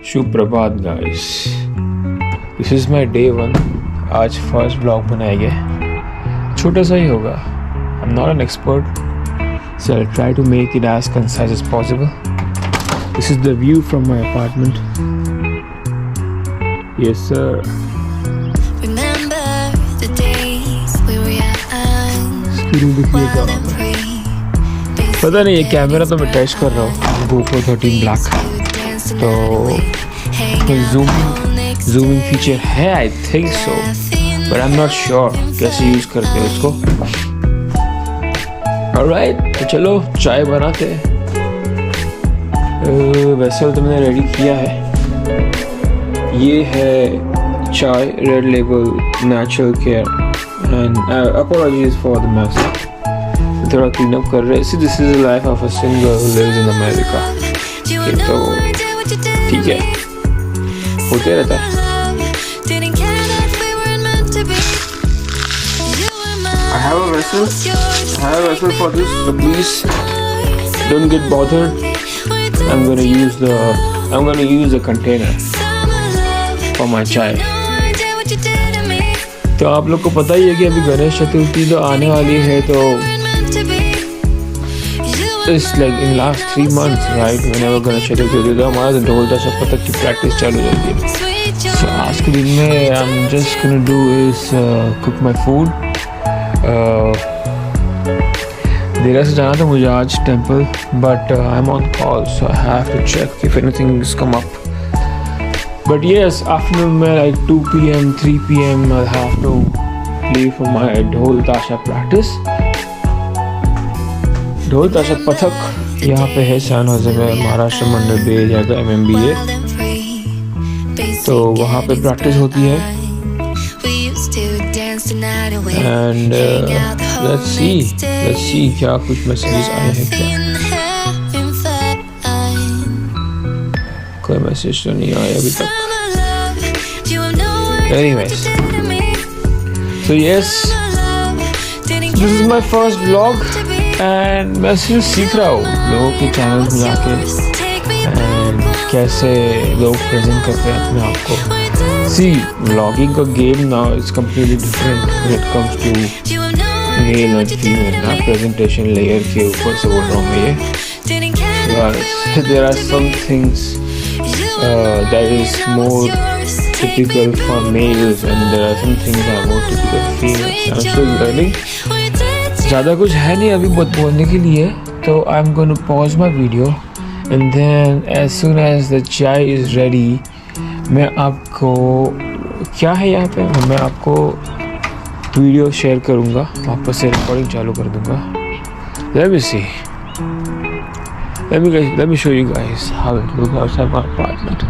सुप्रभात guys, this is my day 1। आज first blog बनाया गया, छोटा सा ही होगा। I am not an expert, so I try to make it as concise as possible. This is the view from my apartment. Yes sir. Screen दिखिएगा, पता नहीं ये कैमरा तो मैं टेस्ट कर रहा हूँ, GoPro 13 ब्लैक। तो जूमिंग फीचर है, I think so, but I am not sure कैसे यूज करते हैं उसको। ऑलराइट, तो चलो चाय बनाते हैं। वैसे तो मैंने रेडी किया है। ये है चाय, red label, natural care and apologies for the mess. थोड़ा क्लीन अप कर रहे हैं। This is the life of a singer who lives in America. तो ठीक है, होते रहता है। I have a vessel for this, so please don't get bothered. I'm gonna use a container for my chai. तो आप लोग को पता ही है कि अभी गणेश चतुर्थी तो आने वाली है, तो it's like in last 3 months, right? Whenever Ganesh Chaturthi होती है तो हमारा ढोल ताशा पथक की प्रैक्टिस चालू हो जाती है। So आज के दिन में I'm just gonna do is cook my food. देरा से जाना था मुझे आज temple, but I'm on call, so I have to check if anything has come up. But yes, afternoon में like 2 PM, 3 PM I'll have to leave for my ढोल ताशा practice. ढोल ताशा पथक यहाँ पे है सैन होजे में, महाराष्ट्र मंडल बे जाकर MMBA, तो वहाँ पे प्रैक्टिस होती है। एंड लेट्स सी क्या कुछ मैसेजेस आए हैं क्या। कोई मैसेज तो नहीं आया अभी तक। Anyways, so yes, this is my first vlog and मैं सिर्फ सीख रहा हूँ लोगों के चैनल में जाके एंड कैसे लोग प्रेजेंट करते हैं अपने आप को। सी, व्लॉगिंग का game now is completely different when it comes to male and female ना, प्रेजेंटेशन लेयर के ऊपर से बोल रहा हूँ मैं ये। There are some things that is more typical for males and there are some things that are more typical for females. I'm still learning. ज़्यादा कुछ है नहीं अभी बोलने के लिए, तो I'm going to pause my video and then as soon as the chai is ready, मैं आपको क्या है यहाँ पे, मैं आपको वीडियो शेयर करूँगा, वापस से रिकॉर्डिंग चालू कर दूँगा। Let me show you guys how it looks outside my apartment.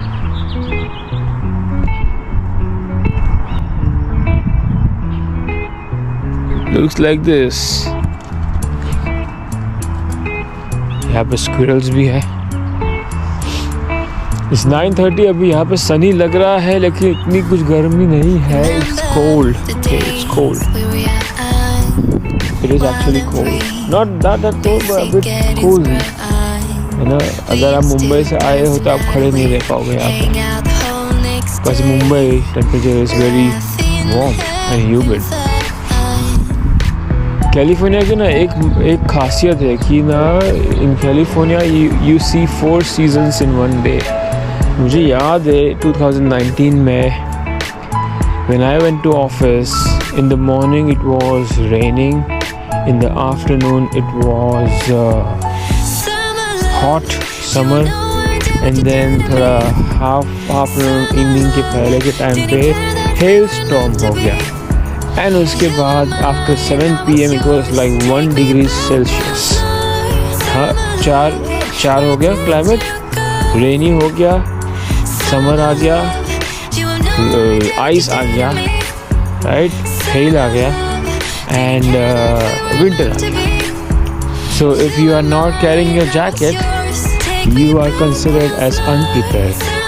Looks like this. यहाँ पे स्क्विरल्स भी है। It's 9:30, अभी यहाँ पे सनी लग रहा है लेकिन इतनी कुछ गर्मी नहीं है। It's cold. Okay, it's cold. It is actually cold. Not that cold, but a bit cool. है ना? अगर आप मुंबई से आए हो तो आप खड़े नहीं रह पाओगे यहाँ पे। Because Mumbai temperature is very warm and humid. California की ना एक खासियत है कि ना, in California you see 4 seasons in 1 day. मुझे याद है 2019 में when I went to office, in the morning it was raining, in the afternoon it was hot summer, and then थोड़ा half afternoon evening के पहले के टाइम पे hail storm हो गया। एंड उसके बाद after 7 PM it was like 1 degree Celsius. हाँ, चार हो गया क्लाइमेट, रेनी हो गया, समर आ गया, आइस आ गया, राइट, हेल आ गया एंड विंटर आ गया। So if you are not carrying your jacket you are considered as unprepared.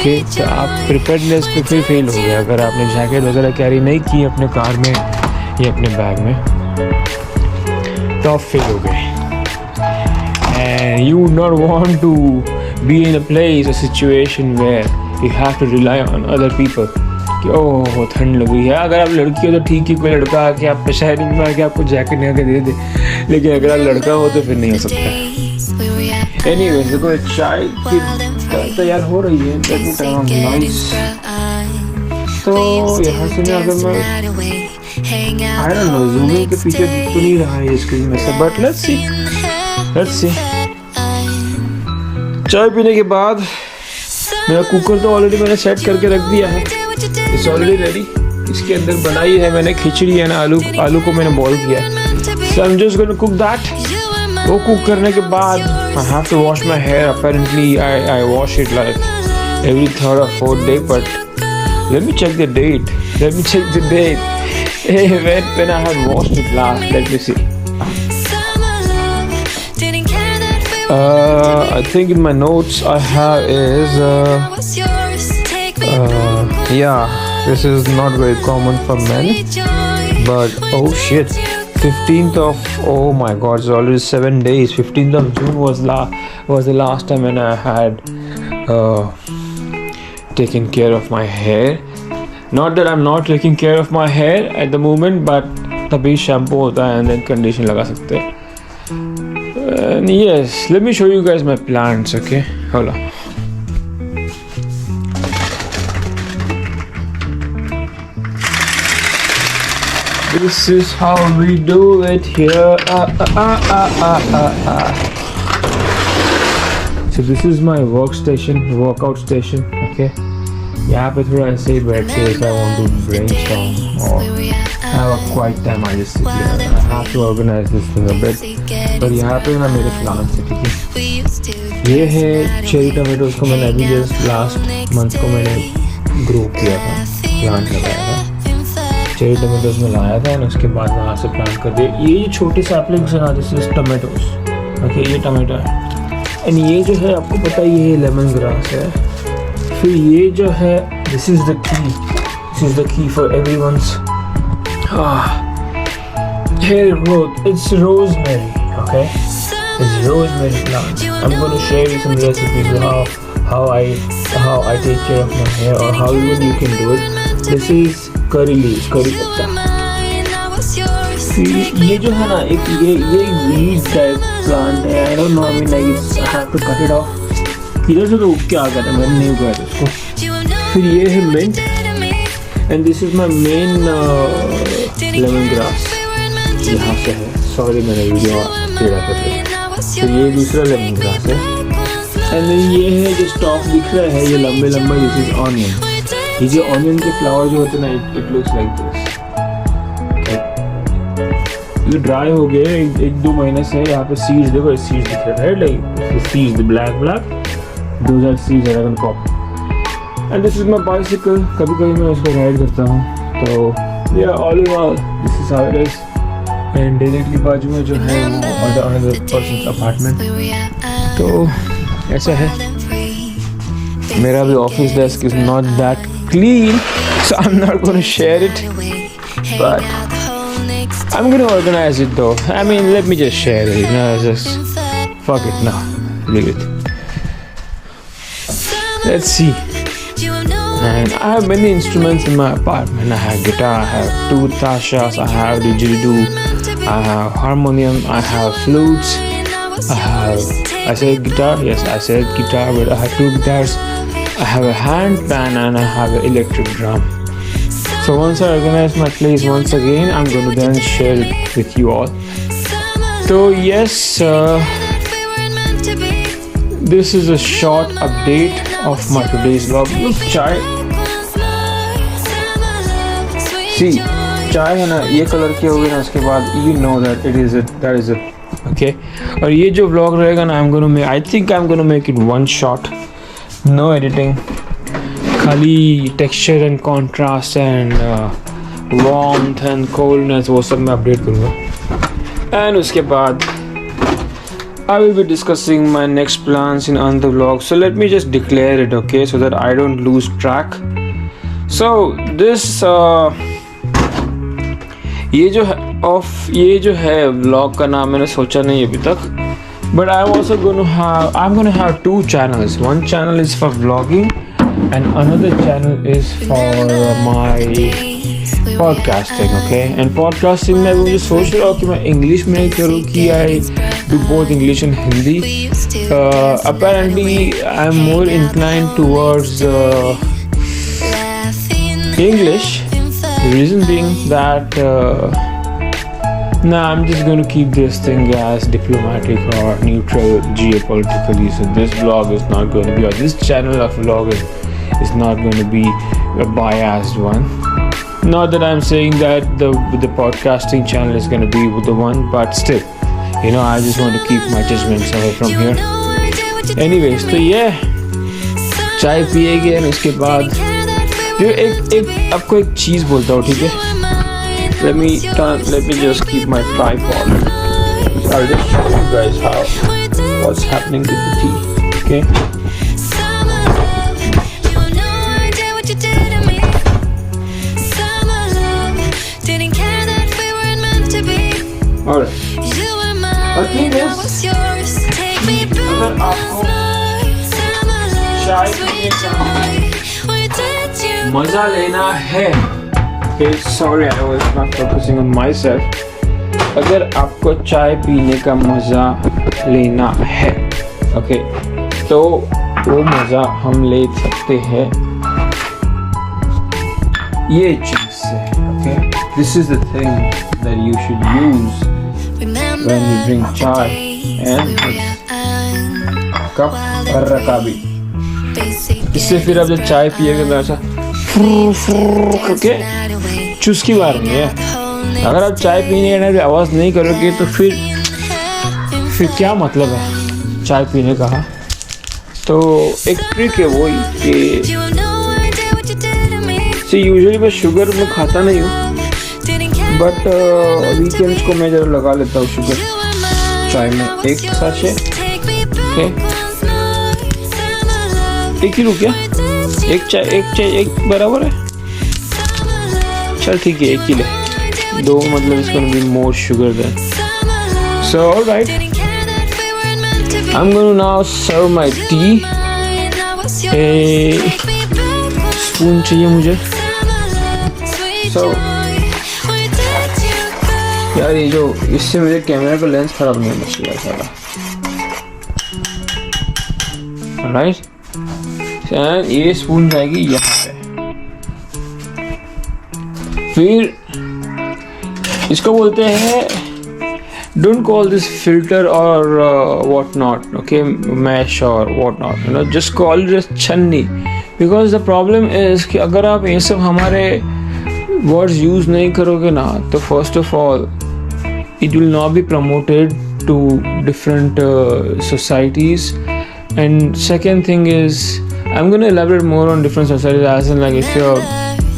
Okay, तो आप प्रिपेयर्डनेस पे फिर फेल हो गए अगर आपने जैकेट वगैरह कैरी नहीं की अपने कार में या अपने बैग में, तो आप फेल हो गए। And you would not want to be in a place, a situation where you have to rely on other people कि ओह ठंड लग रही है। अगर आप लड़की हो तो ठीक है, कोई लड़का आके आप पे शायरिंग में आके आपको जैकेट नहीं आके दे दे, लेकिन अगर आप लड़का हो तो फिर नहीं हो सकता। एनीवे देखो चाय की तैयार हो रही है, let me turn on lights. तो यहाँ से ना अगर मैं आई डोंट नो ज़ूमिंग के पीछे तो नहीं रहा है स्क्रीन में से, बट लेट्स सी। चाय पीने के बाद मेरा कुकर तो ऑलरेडी मैंने सेट करके रख दिया है, इट्स ऑलरेडी रेडी। इसके अंदर बनाई है मैंने खिचड़ी है ना, आलू को मैंने बॉईल किया है, so I am just going to cook that. वो कुक करने के बाद I have to wash my hair. Apparently I wash it like every third और fourth day, but let me check the date when I had washed it last. Let me see. I think in my notes I have is this is not very common for men, but oh shit, 15th of, oh my god, it's already 7 days. 15th of June was the last time when I had taken care of my hair. Not that I'm not taking care of my hair at the moment, but तभी shampoo होता है and then conditioner लगा सकते हैं. And yes, let me show you guys my plants, okay? Hold on. This is how we do it here. So this is my workout station, okay? यहाँ पे थोड़ा ऐसे ही बैठ के if I want to brainstorm or have a quiet time, I just sit here. I have to organize this thing a bit. पर यहाँ पे ना मेरे plants है, ठीक है? ये है चेरी टमेटोज को मैंने अभी जस्ट लास्ट मंथ को मैंने ग्रो किया था, प्लांट लगाया था। चेरी टमेटोज में लाया था और उसके बाद वहाँ से प्लांट कर दिया। ये छोटे सैपलिंग्स हैं ना, दिस इज टमेटोज, ओके? ये टमाटो है एंड ये जो है आपको पता ही है लेमन ग्रास है। फिर ये जो है this is the key for everyone's hair growth. It's rosemary, okay? It's rosemary plant. I'm going to share you some recipes of how I take care of my hair, or how even you can do it. This is curry leaves, curry पत्ता। ये जो है ना एक ये weed type plant है। I don't know, I mean like I have to cut it off। इधर से तो उग के आ गया था, मैंने नहीं उगाया उसको। फिर ये है mint and this is my main lemon grass, यहाँ से है। सॉरी मैंने वीडियो टेढ़ा कर दिया। फिर ये दूसरा लेमन ग्रास है एंड ये है जो स्टॉक दिख रहा है, ये लंबे दिस इज ऑनियन। ये जो ऑनियन के फ्लावर जो होते हैं ना, इट लुक्स लाइक दिस। ये ड्राई हो गए 1-2 महीने से। यहाँ पे सीड्स देखो, सीड्स दिख रहे हैं, like seeds black those are seeds that I can pop. And this is my bicycle. कभी मैं उसको राइड करता हूँ। तो yeah, all in all, this is how it is. And directly बाजू में जो है वो another person's apartment. तो ऐसा है। मेरा भी office desk is not that clean, so I'm not going to share it. But I'm going to organize it though. I mean, let me just share it. No, just fuck it now. Leave it. Let's see. And I have many instruments in my apartment. I have guitar, I have 2 tashas, I have didgeridoo, I have harmonium, I have flutes, I said guitar, yes I said guitar, but I have 2 guitars, I have a hand pan and I have an electric drum. So once I organize my place once again, I'm going to then share it with you all. So yes, this is a short update of my today's vlog. Look, चाय, see, चाय है ना ये colour की होगी ना, उसके बाद you know that that is it, okay? और ये जो vlog रहेगा ना, I think I'm gonna make it one shot, no editing, खाली texture and contrast and warmth and coldness वो सब मैं अपडेट करूँगा। And उसके बाद I will be discussing my next plans in another vlog. So let me just declare it, okay, so that I don't lose track. So this ये जो है vlog का नाम मैंने सोचा नहीं अभी तक, But I'm gonna have two channels. One channel is for vlogging and another channel is for my podcasting. Okay, and podcasting में मुझे सोच रहा हूँ कि मैं इंग्लिश में करूँ कि I do both English and Hindi. Apparently I'm more inclined towards English. The reason being that I'm just going to keep this thing as diplomatic or neutral geopolitically. So this vlog is not going to be, or this channel of vlog is not going to be a biased one. Not that I'm saying that the podcasting channel is going to be the one, but still, I just want to keep my judgments away from here. Anyways, तो ये चाय पिएंगे और उसके बाद एक आपको एक चीज़ बोलता हूँ, ठीक है? Let me just keep my tripod. I'll just show you guys what's happening with the tea. Okay. Alright. The thing is, अगर आपको चाय पीने का मजा लेना है, okay, sorry, I was not focusing on myself. अगर आपको चाय पीने का मजा लेना है, okay, तो वो मजा हम ले सकते हैं ये चीज से, okay. This is the thing that you should use when you drink chai and cup और रकाबी. इससे फिर आप जब चाय पिएगा तो ऐसा करके चुस्की मारनी है. अगर आप चाय पीने की आवाज़ नहीं करोगे तो फिर क्या मतलब है चाय पीने का. तो एक ट्रिक है वो कि यूजुअली मैं शुगर में खाता नहीं हूँ, बट वीकेंड्स को मैं ज़रूर लगा लेता हूँ शुगर चाय में. एक साशे, ओके, एक ही रुपया, एक बराबर है. चल ठीक है, एक ही ले, दो मतलब इसको भी more sugar than. So alright, I'm gonna now serve my tea. Spoon चाहिए मुझे. So यार ये जो इससे मेरे कैमरा का लेंस खराब नहीं होना चाहिए सारा. राइट, एंड ये स्पून जाएगी यहाँ पे. फिर इसको बोलते हैं, don't call this filter or what not, okay, mesh or what not, just call it as छन्नी. Because the problem is कि अगर आप ये सब हमारे words use नहीं करोगे ना, तो first of all it will not be promoted to different societies, and second thing is I'm going to elaborate more on different societies, as in like if you're,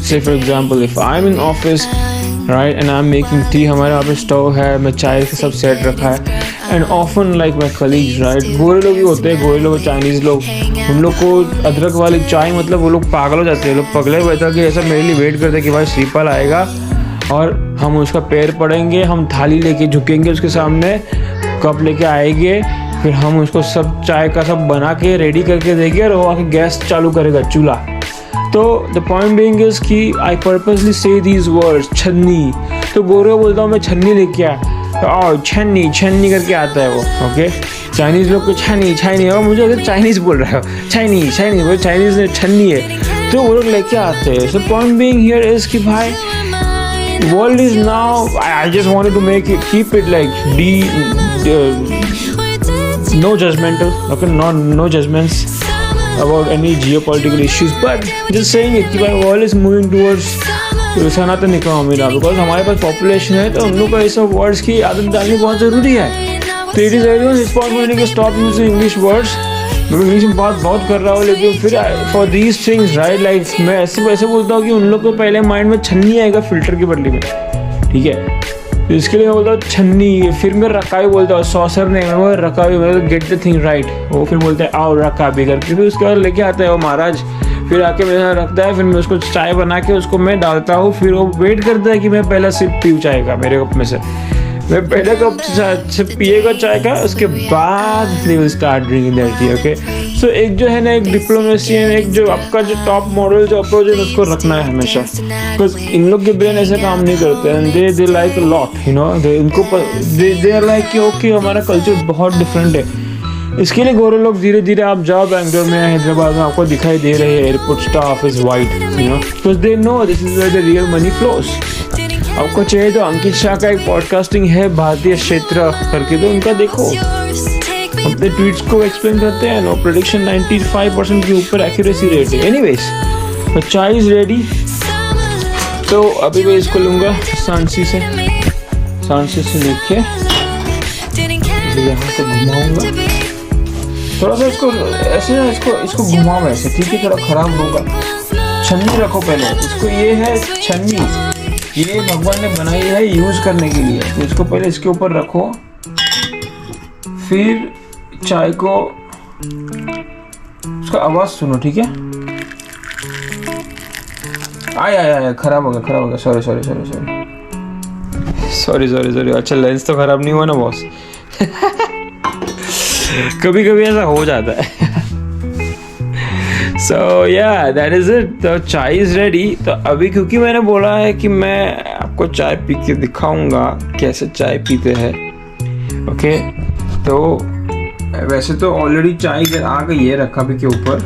say for example, if I'm in office, right, and I'm making tea, हमारे यहाँ पे stove है, मैं चाय का सब set रखा है, and often like my colleagues, right, गोरे लोग ही होते हैं, गोरे लोग, चाइनीज़ लोग, उन लोग को अदरक वाली चाय मतलब वो लोग पागल हो जाते हैं. लोग पगले हुए थे कि ऐसा मेरे लिए वेट करते कि भाई श्रीपाल आएगा और हम उसका पैर पड़ेंगे, हम थाली लेके झुकेंगे उसके सामने, कप लेके आएंगे, फिर हम उसको सब चाय का सब बना के रेडी करके देंगे और वो आके गैस चालू करेगा, चूल्हा. तो द पॉइंट बीइंग इज कि आई पर्पसली से दीज वर्ड्स, छन्नी. तो गोरे को बोलता हूँ मैं छन्नी लेके आ, आओ छन्नी छन्नी करके आता है वो, ओके. चाइनीज़ लोग को छन्नी और मुझे अगर चाइनीज़ बोल रहा है, चाइनीज़ वो चाइनीज़ में छन्नी है, तो वो लोग लेके आते हैं. So point being here is कि भाई world is now, I just wanted to keep it like no judgmental, okay, no judgments about any geopolitical issues, but just saying it कि भाई world is moving towards Sanatan economy ना, because हमारे पास population है तो हम लोग को ये सब वर्ड्स की आदत डालनी बहुत ज़रूरी है. तो it is everyone responsibility to stop using English words. मैं इंग्लिश में बात बहुत कर रहा हूँ, लेकिन फिर for these things, right, like मैं ऐसे बोलता हूँ कि उन लोग को पहले माइंड में छन्नी आएगा फिल्टर की बदली में, ठीक है. तो इसके लिए मैं बोलता हूँ छन्नी, फिर मैं रकाबी बोलता हूँ, सॉसर नहीं, मैं रकाबी, मतलब गेट द थिंग राइट. वो फिर बोलते हैं आओ रकाबी करके, फिर उसके बाद लेके आता है वो महाराज, फिर आके मेरे साथ रखता है, फिर मैं उसको चाय बना के उसको मैं डालता हूँ, फिर वो वेट करता है कि मैं पहला सिप पीऊँ चाय का मेरे कप में से. मैं पहले कप से पिएगा चाय का, उसके बाद फिर will start drinking that tea. Okay, so एक जो है ना, एक डिप्लोमेसी है, एक जो आपका जो टॉप मॉडल जो अप्रोच है उसको रखना है हमेशा, बिकॉज इन लोग के ब्रेन ऐसे काम नहीं करते हैं। They like lot, you know, इनको दे आर लाइक कि ओके हमारा कल्चर बहुत डिफरेंट है। इसके लिए गोरे लोग धीरे धीरे आप जाओ बैंगलोर में, हैदराबाद में, आपको दिखाई दे रहे हैं airport staff is white, you know, because they know this is where the real money flows. आपको चाहिए तो अंकित शाह का एक पॉडकास्टिंग है भारतीय क्षेत्र करके, तो उनका देखो, अपने ट्वीट्स को एक्सप्लेन करते हैं। नो प्रेडिक्शन 95% के ऊपर एक्यूरेसी रेट है। एनीवेज, तो चाय इज रेडी। तो अभी मैं इसको लूँगा सांची से लेके यहाँ से घुमाऊंगा थोड़ा सा इसको, ऐसे ना इसको घुमाओ ऐसे, ठीक है, थोड़ा खराब होगा। छन्नी रखो पहले इसको, ये है छन्नी, ये भगवान ने बनाई है यूज करने के लिए, तो इसको पहले इसके ऊपर रखो, फिर चाय को, उसका आवाज सुनो, ठीक है। आया खराब हो गया, सॉरी। अच्छा, लेंस तो खराब नहीं हुआ ना बॉस? कभी ऐसा हो जाता है। So yeah, that is it. तो चाय इज रेडी। तो अभी क्योंकि मैंने बोला है कि मैं आपको चाय पी के दिखाऊंगा कैसे चाय पीते हैं, ओके। तो वैसे तो ऑलरेडी चाय आ गई है रखा भी के ऊपर,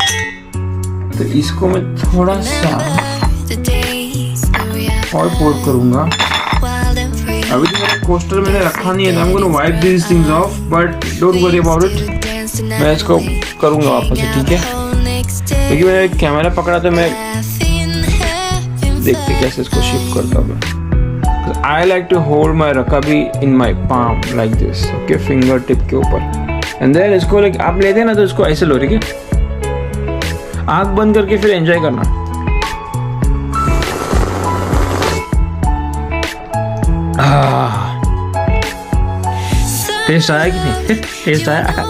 तो इसको मैं थोड़ा सा और पोर करूंगा। अभी तो मेरा कोस्टर मैंने रखा नहीं है, I'm gonna wipe these things off, but don't worry about it. मैं इसको करूंगा वापस से, ठीक है, क्योंकि मैंने कैमरा पकड़ा तो मैं देखते कैसे इसको शिफ्ट करता हूँ। I like to hold my रकाबी in my palm like this, okay, finger tip के ऊपर, and then इसको like आप लेते हैं ना तो इसको ऐसे लो, ठीक है, आँख बंद करके फिर एंजॉय करना। टेस्ट आया कि नहीं? टेस्ट आया?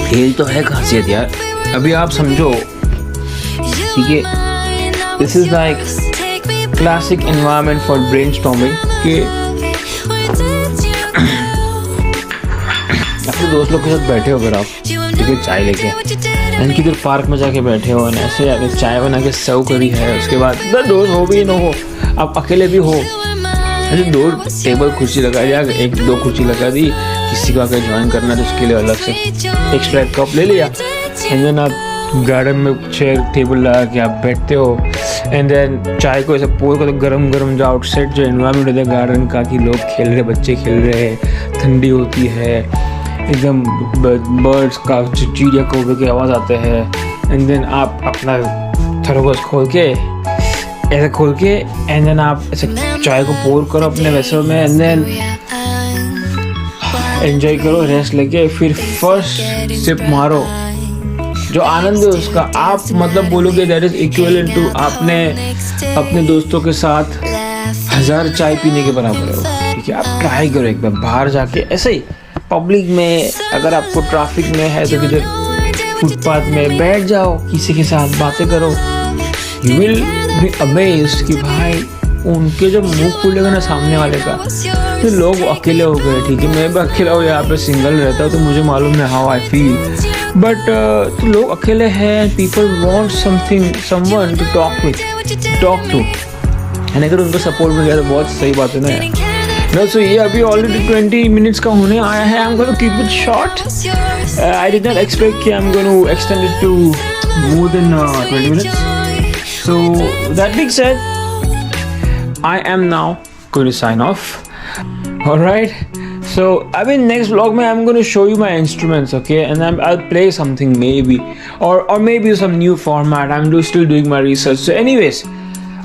फेल तो है खासियत यार। अभी आप समझो, ठीक है, this is like classic environment for brainstorming कि अपने दोस्त लोग के साथ बैठे हो, अगर आप, ठीक है, चाय लेके एंड किधर पार्क में जाके बैठे हो, ऐसे अगर चाय बना के सर्व करी है, उसके बाद दोस्त हो भी ना हो, आप अकेले भी हो, ऐसे 2 टेबल कुर्सी लगा दिया, 1-2 कुर्सी लगा दी, किसी को अगर ज्वाइन करना है तो उसके लिए अलग से एक्स्ट्रा एक कप ले लिया, एंड देन आप गार्डन में चेयर टेबल लगा के आप बैठते हो, एंड देन चाय को ऐसे पोर कर, गरम जो आउटसाइड जो एनवायरनमेंट होता है गार्डन का, कि लोग खेल रहे, बच्चे खेल रहे हैं, ठंडी होती है एकदम, बर्ड्स का, चिड़िया कौवे की आवाज़ आते हैं, एंड देन आप अपना थर्मोस खोल के एंड देन आप ऐसे चाय को पोर करो अपने वैसे में, एंड देन एंजॉय करो, रेस्ट लेके, फिर फर्स्ट सिप मारो, जो आनंद है उसका आप मतलब बोलोगे दैट इज इक्विवेलेंट टू आपने अपने दोस्तों के साथ 1000 चाय पीने के बराबर है, ठीक है। आप ट्राई करो एक बार बाहर जाके, ऐसे ही पब्लिक में, अगर आपको ट्रैफिक में है तो किधर फुटपाथ में बैठ जाओ, किसी के साथ बातें करो, यू विल बी अमेज्ड कि भाई उनके जब मुंह खुलेगा ना सामने वाले का, तो लोग अकेले हो गए, ठीक है, मैं भी अकेला हूँ यहाँ पे, सिंगल रहता हूँ, तो मुझे मालूम है हाउ आई फील, बट तो लोग अकेले हैं, people want someone to talk to, and अगर उनको सपोर्ट मिल गया तो बहुत सही बात है ना यार। No, so ये अभी ऑलरेडी 20 मिनट्स का होने आया है। I'm going to keep it short. I did not expect कि I'm going to extend it to more than 20 minutes. So that being said, I am now going to sign off. Alright. So अभी next vlog में I'm going to show you my instruments, okay? And I'll play something maybe, or maybe some new format. I'm still doing my research. So anyways,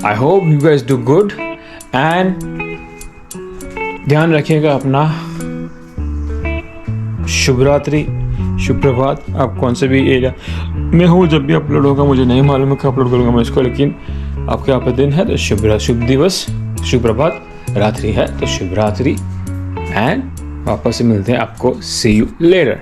I hope you guys do good and ध्यान रखिएगा अपना। शुभ रात्रि, शुभ प्रभात, आप कौन से भी area में हो, जब भी अपलोड होगा मुझे नहीं मालूम है कब अपलोड करूँगा मैं इसको, लेकिन आपके यहाँ पे दिन है तो शुभ दिवस, शुभ प्रभात, रात्रि है तो शुभ रात्रि, एंड वापस से मिलते हैं आपको। सी यू लेटर।